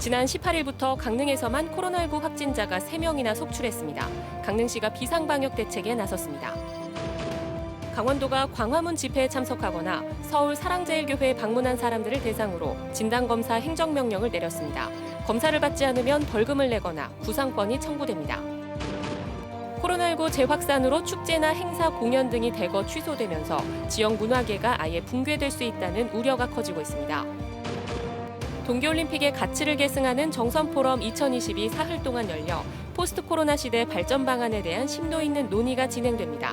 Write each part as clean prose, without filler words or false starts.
지난 18일부터 강릉에서만 코로나19 확진자가 3명이나 속출했습니다. 강릉시가 비상방역 대책에 나섰습니다. 강원도가 광화문 집회에 참석하거나 서울 사랑제일교회에 방문한 사람들을 대상으로 진단검사 행정명령을 내렸습니다. 검사를 받지 않으면 벌금을 내거나 구상권이 청구됩니다. 코로나19 재확산으로 축제나 행사, 공연 등이 대거 취소되면서 지역 문화계가 아예 붕괴될 수 있다는 우려가 커지고 있습니다. 동계올림픽의 가치를 계승하는 정선포럼 2022 사흘 동안 열려 포스트 코로나 시대 발전 방안에 대한 심도 있는 논의가 진행됩니다.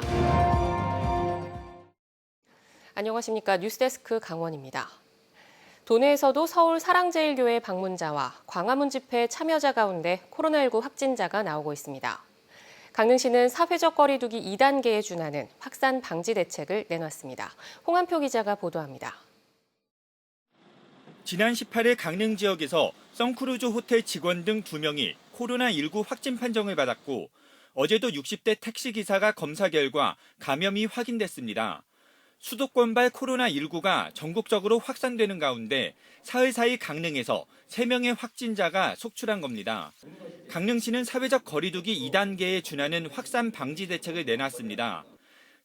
안녕하십니까. 뉴스데스크 강원입니다. 도내에서도 서울 사랑제일교회 방문자와 광화문 집회 참여자 가운데 코로나19 확진자가 나오고 있습니다. 강릉시는 사회적 거리 두기 2단계에 준하는 확산 방지 대책을 내놨습니다. 홍한표 기자가 보도합니다. 지난 18일 강릉 지역에서 선크루즈 호텔 직원 등 2명이 코로나19 확진 판정을 받았고 어제도 60대 택시기사가 검사 결과 감염이 확인됐습니다. 수도권발 코로나19가 전국적으로 확산되는 가운데 사흘 사이 강릉에서 3명의 확진자가 속출한 겁니다. 강릉시는 사회적 거리두기 2단계에 준하는 확산 방지 대책을 내놨습니다.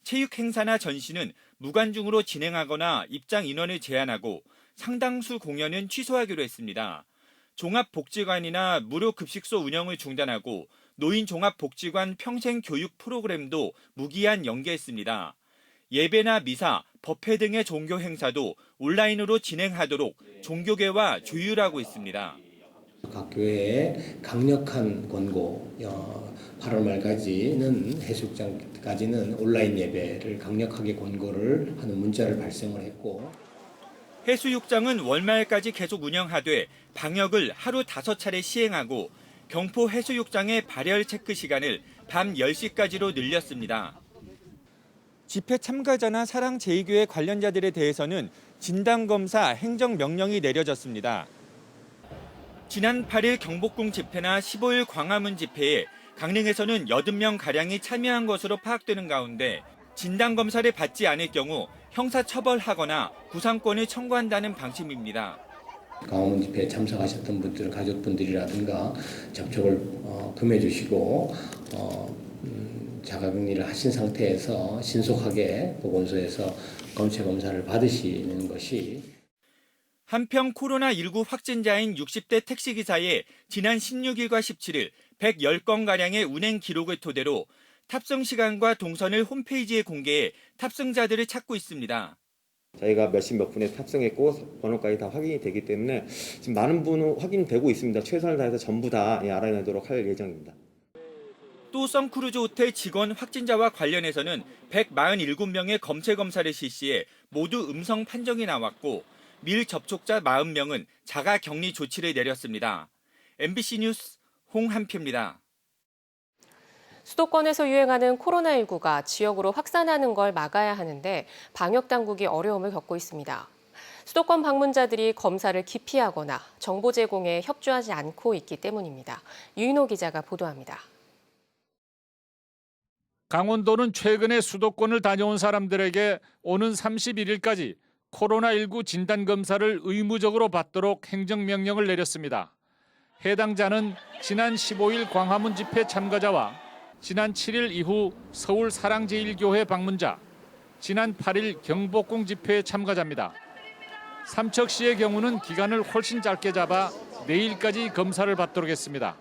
체육 행사나 전시는 무관중으로 진행하거나 입장 인원을 제한하고 상당수 공연은 취소하기로 했습니다. 종합복지관이나 무료 급식소 운영을 중단하고 노인종합복지관 평생교육 프로그램도 무기한 연기했습니다. 예배나 미사, 법회 등의 종교 행사도 온라인으로 진행하도록 종교계와 조율하고 있습니다. 각 교회에 강력한 권고, 8월 말까지는 해수욕장까지는 온라인 예배를 강력하게 권고를 하는 문자를 발송을 했고 해수욕장은 월말까지 계속 운영하되 방역을 하루 5차례 시행하고 경포 해수욕장의 발열 체크 시간을 밤 10시까지로 늘렸습니다. 집회 참가자나 사랑제일교회 관련자들에 대해서는 진단검사 행정명령이 내려졌습니다. 지난 8일 경복궁 집회나 15일 광화문 집회에 강릉에서는 80명가량이 참여한 것으로 파악되는 가운데 진단검사를 받지 않을 경우 형사처벌하거나 구상권을 청구한다는 방침입니다. 광화문 집회에 참석하셨던 분들, 가족분들이라든가 접촉을 금해 주시고 자가격리를 하신 상태에서 신속하게 보건소에서 검체 검사를 받으시는 것이 한편 코로나19 확진자인 60대 택시기사의 지난 16일과 17일 110건가량의 운행 기록을 토대로 탑승 시간과 동선을 홈페이지에 공개해 탑승자들을 찾고 있습니다. 저희가 몇 시 몇 분에 탑승했고 번호까지 다 확인이 되기 때문에 지금 많은 분은 확인되고 있습니다. 최선을 다해서 전부 다 알아내도록 할 예정입니다. 또 선크루즈 호텔 직원 확진자와 관련해서는 147명의 검체 검사를 실시해 모두 음성 판정이 나왔고 밀 접촉자 40명은 자가 격리 조치를 내렸습니다. MBC 뉴스 홍한표입니다. 수도권에서 유행하는 코로나19가 지역으로 확산하는 걸 막아야 하는데 방역 당국이 어려움을 겪고 있습니다. 수도권 방문자들이 검사를 기피하거나 정보 제공에 협조하지 않고 있기 때문입니다. 유인호 기자가 보도합니다. 강원도는 최근에 수도권을 다녀온 사람들에게 오는 31일까지 코로나19 진단검사를 의무적으로 받도록 행정명령을 내렸습니다. 해당자는 지난 15일 광화문 집회 참가자와 지난 7일 이후 서울 사랑제일교회 방문자, 지난 8일 경복궁 집회 참가자입니다. 삼척시의 경우는 기간을 훨씬 짧게 잡아 내일까지 검사를 받도록 했습니다.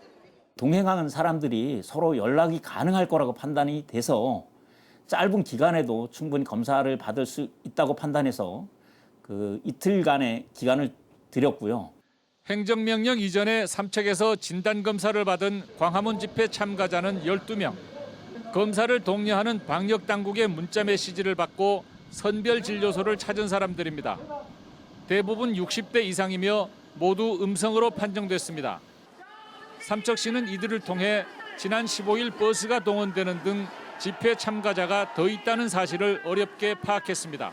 동행하는 사람들이 서로 연락이 가능할 거라고 판단이 돼서 짧은 기간에도 충분히 검사를 받을 수 있다고 판단해서 이틀간의 기간을 드렸고요. 행정명령 이전에 삼척에서 진단검사를 받은 광화문 집회 참가자는 12명. 검사를 독려하는 방역당국의 문자 메시지를 받고 선별진료소를 찾은 사람들입니다. 대부분 60대 이상이며 모두 음성으로 판정됐습니다. 삼척시는 이들을 통해 지난 15일 버스가 동원되는 등 집회 참가자가 더 있다는 사실을 어렵게 파악했습니다.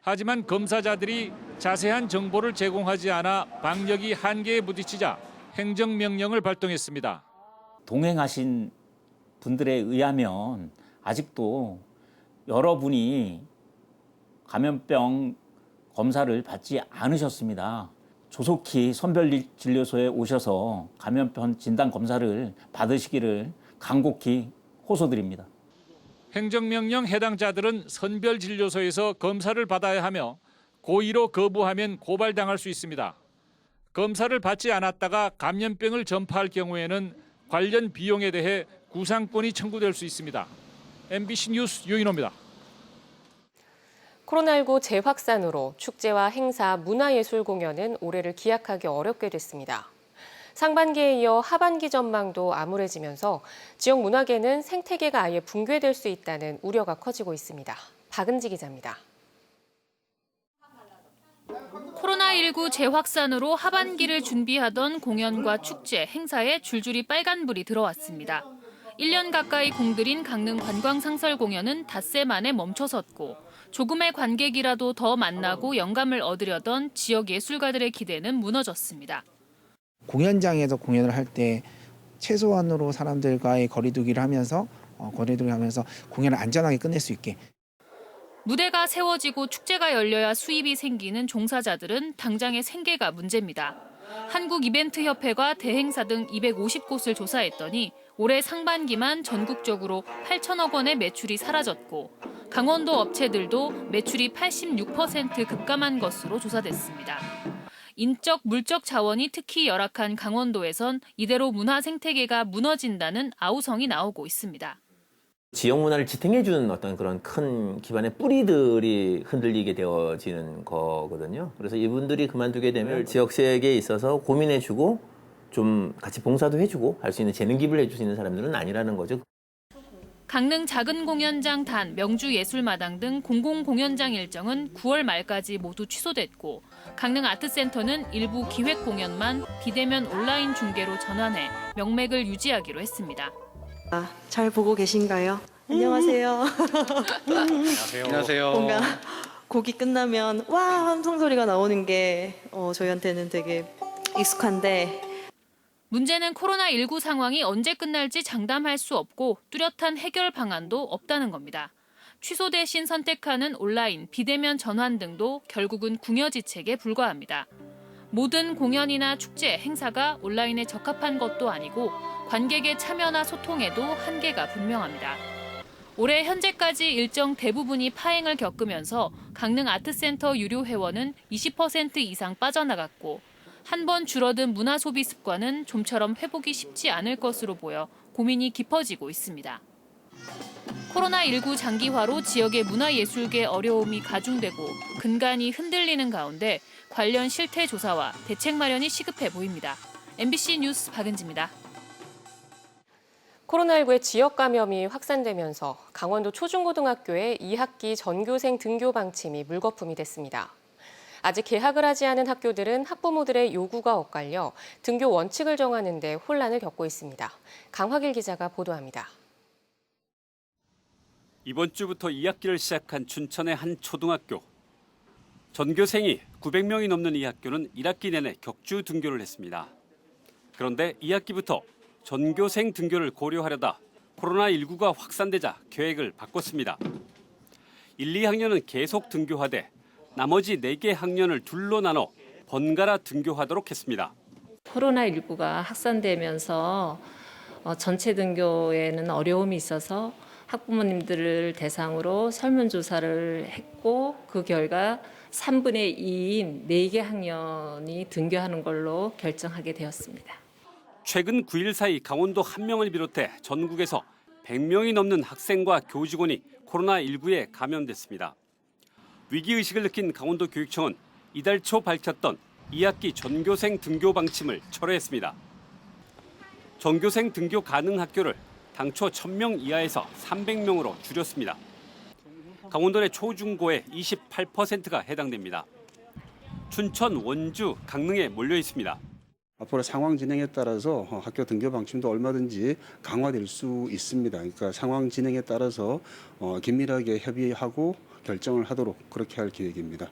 하지만 검사자들이 자세한 정보를 제공하지 않아 방역이 한계에 부딪히자 행정명령을 발동했습니다. 동행하신 분들에 의하면 아직도 여러분이 감염병 검사를 받지 않으셨습니다. 조속히 선별진료소에 오셔서 감염병 진단 검사를 받으시기를 간곡히 호소드립니다. 행정명령 해당자들은 선별진료소에서 검사를 받아야 하며 고의로 거부하면 고발당할 수 있습니다. 검사를 받지 않았다가 감염병을 전파할 경우에는 관련 비용에 대해 구상권이 청구될 수 있습니다. MBC 뉴스 유인호입니다. 코로나19 재확산으로 축제와 행사, 문화예술 공연은 올해를 기약하기 어렵게 됐습니다. 상반기에 이어 하반기 전망도 암울해지면서 지역 문화계는 생태계가 아예 붕괴될 수 있다는 우려가 커지고 있습니다. 박은지 기자입니다. 코로나19 재확산으로 하반기를 준비하던 공연과 축제, 행사에 줄줄이 빨간불이 들어왔습니다. 1년 가까이 공들인 강릉 관광상설 공연은 닷새 만에 멈춰섰고 조금의 관객이라도 더 만나고 영감을 얻으려던 지역 예술가들의 기대는 무너졌습니다. 공연장에서 공연을 할 때 최소한으로 사람들과의 거리두기를 하면서 공연을 안전하게 끝낼 수 있게. 무대가 세워지고 축제가 열려야 수입이 생기는 종사자들은 당장의 생계가 문제입니다. 한국이벤트협회가 대행사 등 250곳을 조사했더니 올해 상반기만 전국적으로 8천억 원의 매출이 사라졌고 강원도 업체들도 매출이 86% 급감한 것으로 조사됐습니다. 인적, 물적 자원이 특히 열악한 강원도에선 이대로 문화 생태계가 무너진다는 아우성이 나오고 있습니다. 지역 문화를 지탱해주는 어떤 그런 큰 기반의 뿌리들이 흔들리게 되어지는 거거든요. 그래서 이분들이 그만두게 되면 지역색에 있어서 고민해주고 좀 같이 봉사도 해주고 할 수 있는 재능 기부를 해줄 수 있는 사람들은 아니라는 거죠. 강릉 작은 공연장 단, 명주 예술마당 등 공공공연장 일정은 9월 말까지 모두 취소됐고 강릉 아트센터는 일부 기획 공연만 비대면 온라인 중계로 전환해 명맥을 유지하기로 했습니다. 잘 보고 계신가요? 안녕하세요. 안녕하세요. 뭔가 곡이 끝나면 와 함성 소리가 나오는 게 저희한테는 되게 익숙한데 문제는 코로나19 상황이 언제 끝날지 장담할 수 없고 뚜렷한 해결 방안도 없다는 겁니다. 취소 대신 선택하는 온라인, 비대면 전환 등도 결국은 궁여지책에 불과합니다. 모든 공연이나 축제, 행사가 온라인에 적합한 것도 아니고 관객의 참여나 소통에도 한계가 분명합니다. 올해 현재까지 일정 대부분이 파행을 겪으면서 강릉 아트센터 유료 회원은 20% 이상 빠져나갔고 한 번 줄어든 문화 소비 습관은 좀처럼 회복이 쉽지 않을 것으로 보여 고민이 깊어지고 있습니다. 코로나19 장기화로 지역의 문화예술계 어려움이 가중되고 근간이 흔들리는 가운데 관련 실태 조사와 대책 마련이 시급해 보입니다. MBC 뉴스 박은지입니다. 코로나19의 지역 감염이 확산되면서 강원도 초중고등학교의 2학기 전교생 등교 방침이 물거품이 됐습니다. 아직 개학을 하지 않은 학교들은 학부모들의 요구가 엇갈려 등교 원칙을 정하는 데 혼란을 겪고 있습니다. 강화길 기자가 보도합니다. 이번 주부터 2학기를 시작한 춘천의 한 초등학교. 전교생이 900명이 넘는 이 학교는 1학기 내내 격주 등교를 했습니다. 그런데 2학기부터 전교생 등교를 고려하려다 코로나19가 확산되자 계획을 바꿨습니다. 1, 2학년은 계속 등교하되 나머지 4개 학년을 둘로 나눠 번갈아 등교하도록 했습니다. 코로나19가 확산되면서 전체 등교에는 어려움이 있어서 학부모님들을 대상으로 설문조사를 했고 그 결과 3분의 2인 4개 학년이 등교하는 걸로 결정하게 되었습니다. 최근 9일 사이 강원도 1명을 비롯해 전국에서 100명이 넘는 학생과 교직원이 코로나19에 감염됐습니다. 위기의식을 느낀 강원도 교육청은 이달 초 밝혔던 2학기 전교생 등교 방침을 철회했습니다. 전교생 등교 가능 학교를 당초 1,000명 이하에서 300명으로 줄였습니다. 강원도 내 초중고의 28%가 해당됩니다. 춘천, 원주, 강릉에 몰려 있습니다. 앞으로 상황 진행에 따라서 학교 등교 방침도 얼마든지 강화될 수 있습니다. 그러니까 상황 진행에 따라서 긴밀하게 협의하고 결정을 하도록 그렇게 할 계획입니다.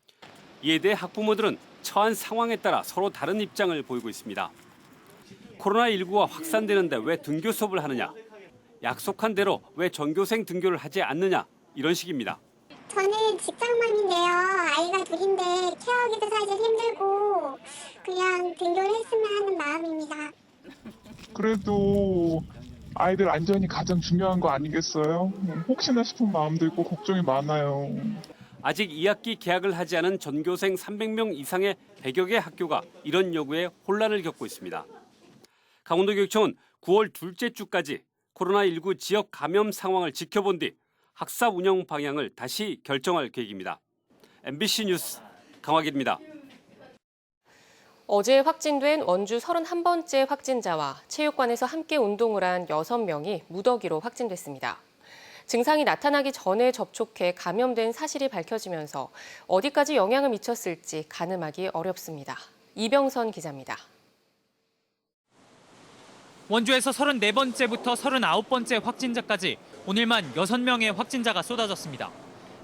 이에 대해 학부모들은 처한 상황에 따라 서로 다른 입장을 보이고 있습니다. 코로나19가 확산되는데 왜 등교 수업을 하느냐? 약속한 대로 왜 전교생 등교를 하지 않느냐? 이런 식입니다. 저는 저는 직장맘인데요. 아이가 둘인데 케어하기도 사실 힘들고 그냥 등교를 했으면 하는 마음입니다. 그래도 아이들 안전이 가장 중요한 거 아니겠어요? 혹시나 싶은 마음도 있고 걱정이 많아요. 아직 2학기 개학을 하지 않은 전교생 300명 이상의 100여 개 학교가 이런 요구에 혼란을 겪고 있습니다. 강원도교육청은 9월 둘째 주까지 코로나19 지역 감염 상황을 지켜본 뒤 학사 운영 방향을 다시 결정할 계획입니다. MBC 뉴스 강화길입니다. 어제 확진된 원주 31번째 확진자와 체육관에서 함께 운동을 한 6명이 무더기로 확진됐습니다. 증상이 나타나기 전에 접촉해 감염된 사실이 밝혀지면서 어디까지 영향을 미쳤을지 가늠하기 어렵습니다. 이병선 기자입니다. 원주에서 34번째부터 39번째 확진자까지 오늘만 6명의 확진자가 쏟아졌습니다.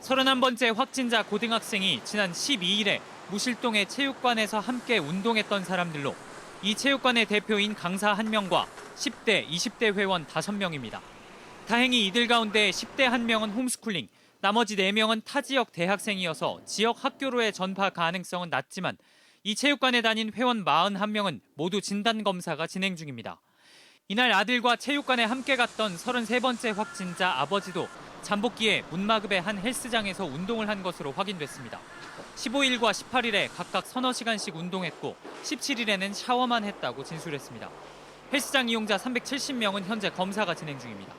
31번째 확진자 고등학생이 지난 12일에 무실동의 체육관에서 함께 운동했던 사람들로 이 체육관의 대표인 강사 1명과 10대, 20대 회원 5명입니다. 다행히 이들 가운데 10대 1명은 홈스쿨링, 나머지 4명은 타 지역 대학생이어서 지역 학교로의 전파 가능성은 낮지만 이 체육관에 다닌 회원 41명은 모두 진단검사가 진행 중입니다. 이날 아들과 체육관에 함께 갔던 33번째 확진자 아버지도 잠복기에 문마급의 한 헬스장에서 운동을 한 것으로 확인됐습니다. 15일과 18일에 각각 서너 시간씩 운동했고 17일에는 샤워만 했다고 진술했습니다. 헬스장 이용자 370명은 현재 검사가 진행 중입니다.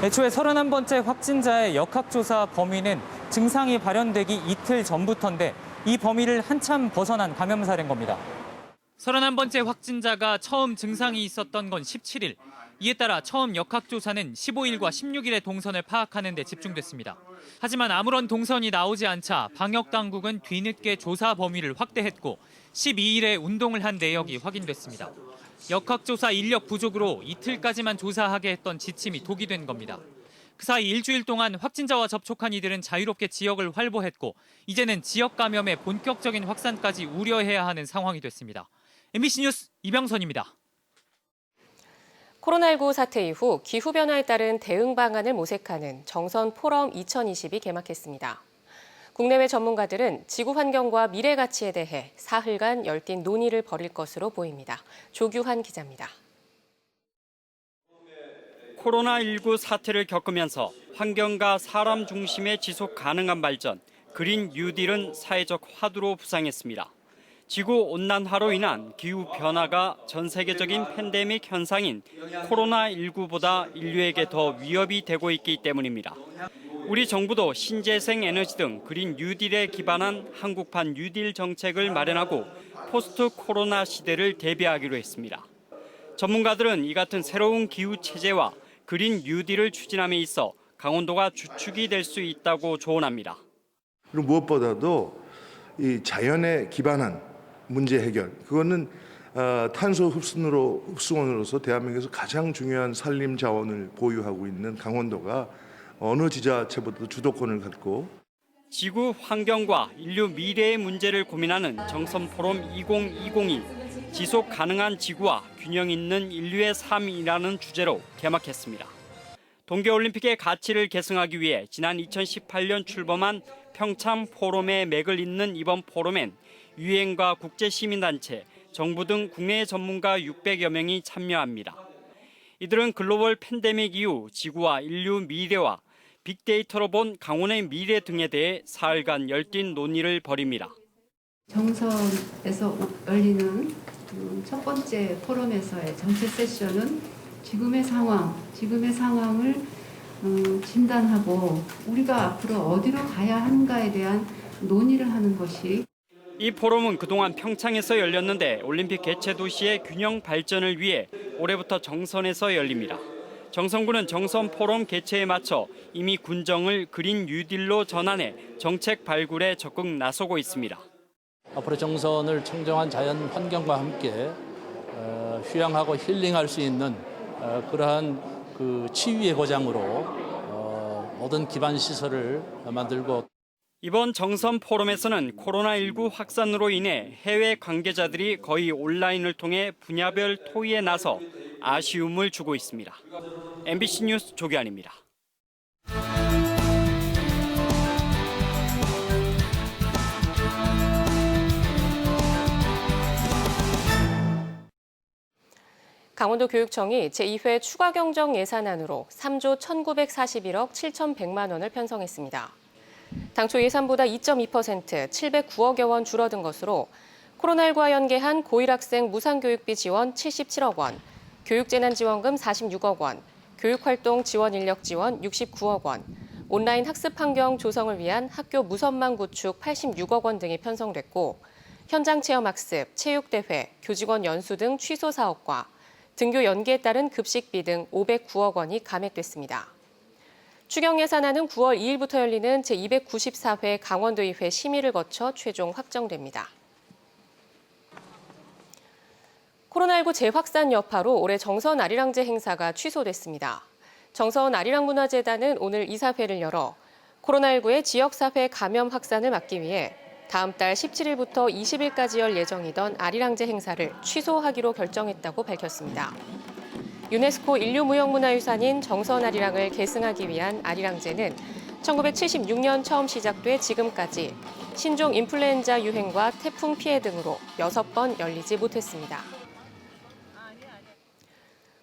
애초에 31번째 확진자의 역학조사 범위는 증상이 발현되기 이틀 전부터인데 이 범위를 한참 벗어난 감염사례인 겁니다. 31번째 확진자가 처음 증상이 있었던 건 17일. 이에 따라 처음 역학조사는 15일과 16일의 동선을 파악하는 데 집중됐습니다. 하지만 아무런 동선이 나오지 않자 방역당국은 뒤늦게 조사 범위를 확대했고 12일에 운동을 한 내역이 확인됐습니다. 역학조사 인력 부족으로 이틀까지만 조사하게 했던 지침이 독이 된 겁니다. 그 사이 일주일 동안 확진자와 접촉한 이들은 자유롭게 지역을 활보했고 이제는 지역 감염의 본격적인 확산까지 우려해야 하는 상황이 됐습니다. MBC 뉴스 이병선입니다. 코로나19 사태 이후 기후변화에 따른 대응 방안을 모색하는 정선 포럼 2020이 개막했습니다. 국내외 전문가들은 지구 환경과 미래 가치에 대해 사흘간 열띤 논의를 벌일 것으로 보입니다. 조규환 기자입니다. 코로나19 사태를 겪으면서 환경과 사람 중심의 지속 가능한 발전, 그린 뉴딜은 사회적 화두로 부상했습니다. 지구온난화로 인한 기후변화가 전 세계적인 팬데믹 현상인 코로나19보다 인류에게 더 위협이 되고 있기 때문입니다. 우리 정부도 신재생 에너지 등 그린 뉴딜에 기반한 한국판 뉴딜 정책을 마련하고 포스트 코로나 시대를 대비하기로 했습니다. 전문가들은 이 같은 새로운 기후 체제와 그린 뉴딜을 추진함에 있어 강원도가 주축이 될 수 있다고 조언합니다. 그리고 무엇보다도 이 자연에 기반한 문제 해결, 그거는 탄소 흡수원으로서 대한민국에서 가장 중요한 산림 자원을 보유하고 있는 강원도가 어느 지자체보다도 주도권을 갖고 지구 환경과 인류 미래의 문제를 고민하는 정선 포럼 2020이 지속 가능한 지구와 균형 있는 인류의 삶이라는 주제로 개막했습니다. 동계올림픽의 가치를 계승하기 위해 지난 2018년 출범한 평창 포럼의 맥을 잇는 이번 포럼엔 유엔과 국제시민단체, 정부 등 국내 전문가 600여 명이 참여합니다. 이들은 글로벌 팬데믹 이후 지구와 인류 미래와 빅데이터로 본 강원의 미래 등에 대해 사흘간 열띤 논의를 벌입니다. 정선에서 열리는 첫 번째 포럼에서의 전체 세션은 지금의 상황을 진단하고 우리가 앞으로 어디로 가야 하는가에 대한 논의를 하는 것이 이 포럼은 그동안 평창에서 열렸는데 올림픽 개최 도시의 균형 발전을 위해 올해부터 정선에서 열립니다. 정선군은 정선 포럼 개최에 맞춰 이미 군정을 그린 뉴딜로 전환해 정책 발굴에 적극 나서고 있습니다. 앞으로 정선을 청정한 자연 환경과 함께 휴양하고 힐링할 수 있는 그러한 그 치유의 고장으로 모든 기반 시설을 만들고 이번 정선 포럼에서는 코로나19 확산으로 인해 해외 관계자들이 거의 온라인을 통해 분야별 토의에 나서 아쉬움을 주고 있습니다. MBC 뉴스 조규환입니다. 강원도 교육청이 제2회 추가 경정 예산안으로 3조 1,941억 7,100만 원을 편성했습니다. 당초 예산보다 2.2% 709억여 원 줄어든 것으로 코로나19와 연계한 고1 학생 무상교육비 지원 77억 원, 교육재난지원금 46억 원, 교육활동 지원 인력 지원 69억 원, 온라인 학습 환경 조성을 위한 학교 무선망 구축 86억 원 등이 편성됐고 현장 체험학습, 체육대회, 교직원 연수 등 취소 사업과 등교 연기에 따른 급식비 등 509억 원이 감액됐습니다. 추경 예산안은 9월 2일부터 열리는 제294회 강원도의회 심의를 거쳐 최종 확정됩니다. 코로나19 재확산 여파로 올해 정선 아리랑제 행사가 취소됐습니다. 정선 아리랑문화재단은 오늘 이사회를 열어 코로나19의 지역사회 감염 확산을 막기 위해 다음 달 17일부터 20일까지 열 예정이던 아리랑제 행사를 취소하기로 결정했다고 밝혔습니다. 유네스코 인류무형문화유산인 정선 아리랑을 계승하기 위한 아리랑제는 1976년 처음 시작돼 지금까지 신종 인플루엔자 유행과 태풍 피해 등으로 6번 열리지 못했습니다.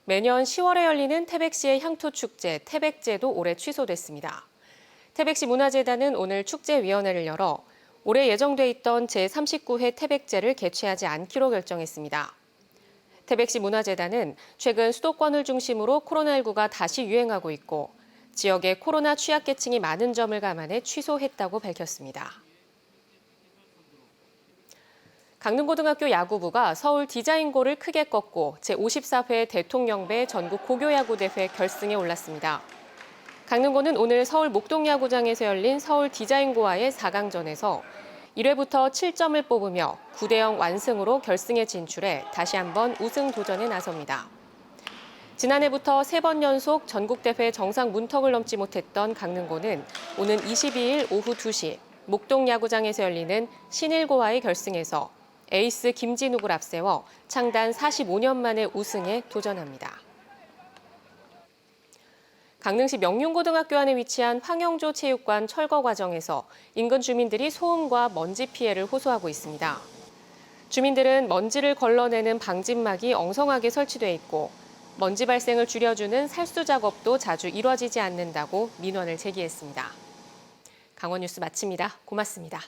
매년 10월에 열리는 태백시의 향토축제 태백제도 올해 취소됐습니다. 태백시 문화재단은 오늘 축제위원회를 열어 올해 예정돼 있던 제39회 태백제를 개최하지 않기로 결정했습니다. 태백시 문화재단은 최근 수도권을 중심으로 코로나19가 다시 유행하고 있고 지역에 코로나 취약계층이 많은 점을 감안해 취소했다고 밝혔습니다. 강릉고등학교 야구부가 서울 디자인고를 크게 꺾고 제54회 대통령배 전국 고교야구대회 결승에 올랐습니다. 강릉고는 오늘 서울 목동야구장에서 열린 서울 디자인고와의 4강전에서 1회부터 7점을 뽑으며 9대0 완승으로 결승에 진출해 다시 한번 우승 도전에 나섭니다. 지난해부터 3번 연속 전국대회 정상 문턱을 넘지 못했던 강릉고는 오는 22일 오후 2시 목동야구장에서 열리는 신일고와의 결승에서 에이스 김진욱을 앞세워 창단 45년 만에 우승에 도전합니다. 강릉시 명륜고등학교 안에 위치한 황영조 체육관 철거 과정에서 인근 주민들이 소음과 먼지 피해를 호소하고 있습니다. 주민들은 먼지를 걸러내는 방진막이 엉성하게 설치돼 있고 먼지 발생을 줄여주는 살수 작업도 자주 이뤄지지 않는다고 민원을 제기했습니다. 강원 뉴스 마칩니다. 고맙습니다.